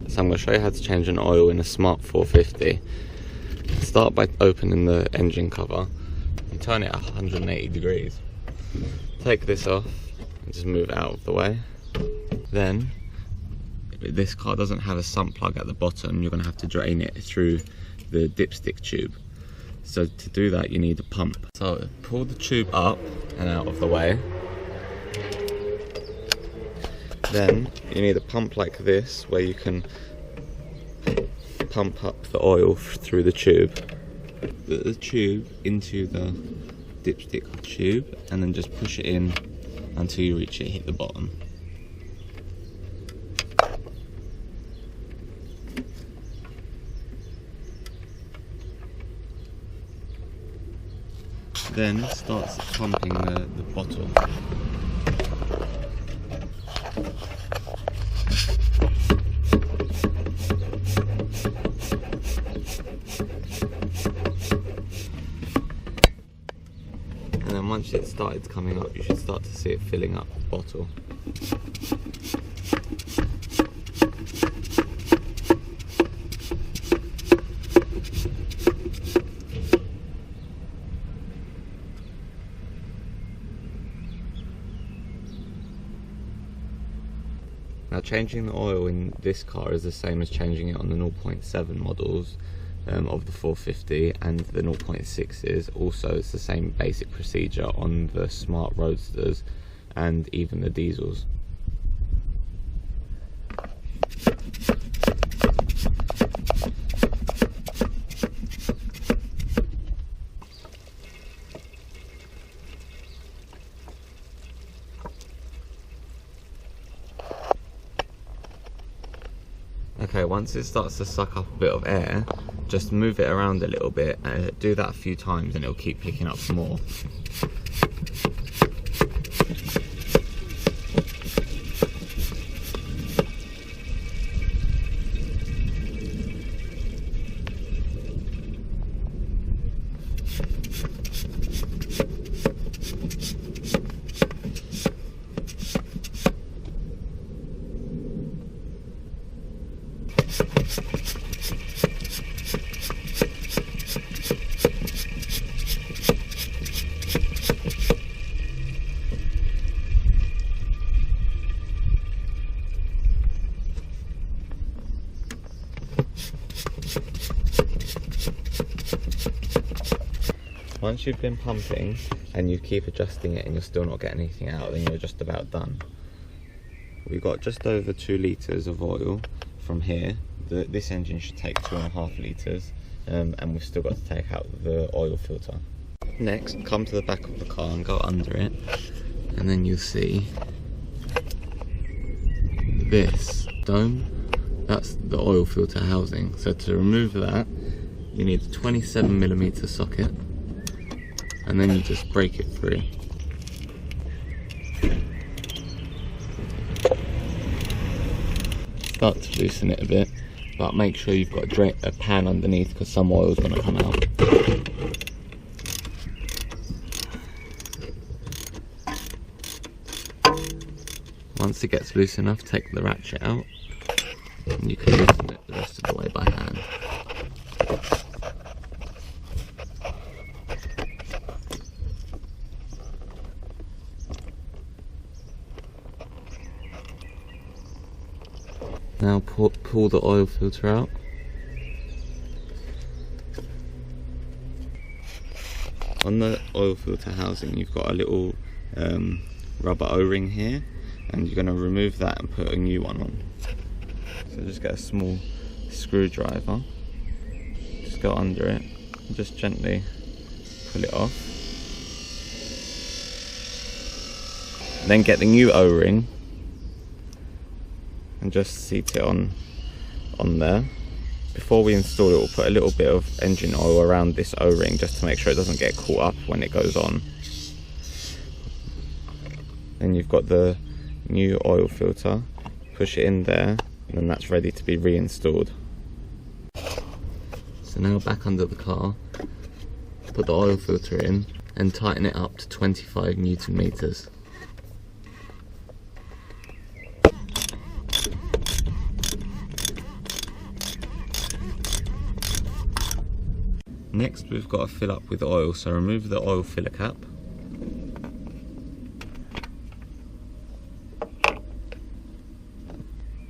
So I'm going to show you how to change an oil in a Smart 450. Start by opening the engine cover and turn it 180 degrees. Take this off and just move it out of the way. Then, if this car doesn't have a sump plug at the bottom, you're going to have to drain it through the dipstick tube. So to do that, you need a pump. So pull the tube up and out of the way. Then you need a pump like this, where you can pump up the oil through the tube. Put the tube into the dipstick tube and then just push it in until you reach it, hit the bottom. Then it starts pumping the bottle. And then once it started coming up, you should start to see it filling up the bottle. Now, changing the oil in this car is the same as changing it on the 0.7 models of the 450 and the 0.6s. Also, it's the same basic procedure on the Smart Roadsters and even the diesels. Okay, once it starts to suck up a bit of air, just move it around a little bit, do that a few times and it'll keep picking up more. Once you've been pumping and you keep adjusting it and you're still not getting anything out, then you're just about done. We've got just over 2 litres of oil from here. This engine should take 2.5 litres, and we've still got to take out the oil filter. Next, come to the back of the car and go under it, and then you'll see this dome. That's the oil filter housing. So to remove that, you need a 27mm socket, and then you just break it free. Start to loosen it a bit, but make sure you've got a pan underneath, because some oil is going to come out. Once it gets loose enough, take the ratchet out, and you can loosen it the rest of the way by hand. Now pull the oil filter out. On the oil filter housing, you've got a little rubber O-ring here, and you're going to remove that and put a new one on. So just get a small screwdriver, just go under it, and just gently pull it off. Then get the new O-ring and just seat it on there. Before we install it, we'll put a little bit of engine oil around this O-ring just to make sure it doesn't get caught up when it goes on. Then you've got the new oil filter, push it in there, and then that's ready to be reinstalled. So now back under the car, put the oil filter in and tighten it up to 25 Newton meters. Next we've got to fill up with oil, so remove the oil filler cap.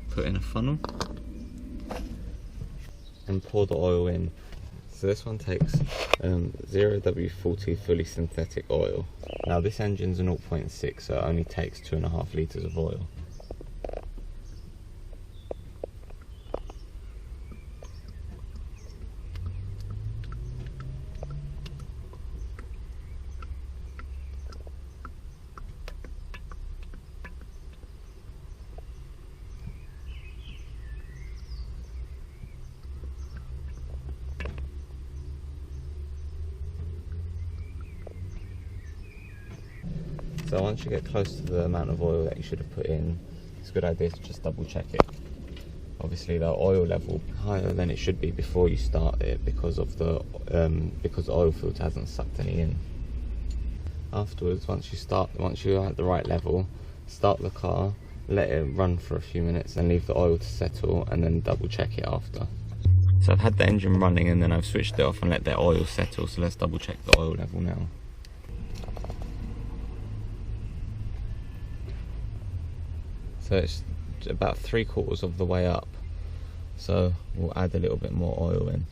Put in a funnel and pour the oil in. So this one takes 0W40 fully synthetic oil. Now this engine's a 0.6, so it only takes 2.5 litres of oil. So once you get close to the amount of oil that you should have put in, it's a good idea to just double check it. Obviously the oil level higher than it should be before you start it because the oil filter hasn't sucked any in. Afterwards, once you're at the right level, start the car, let it run for a few minutes and leave the oil to settle, and then double check it after. So I've had the engine running and then I've switched it off and let the oil settle, so let's double check the oil level now. So it's about 3/4 of the way up, so we'll add a little bit more oil in.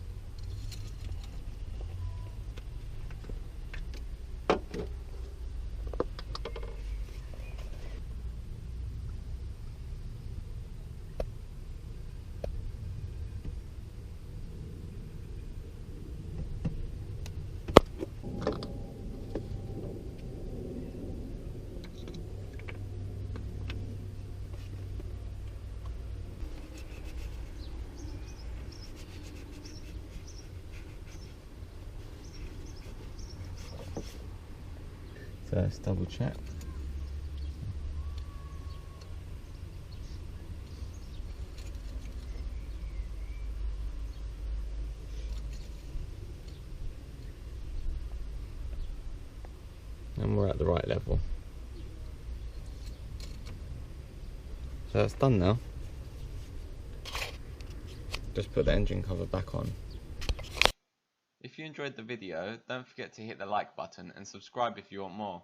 So let's double check. And we're at the right level. So that's done now. Just put the engine cover back on. If you enjoyed the video, don't forget to hit the like button and subscribe if you want more.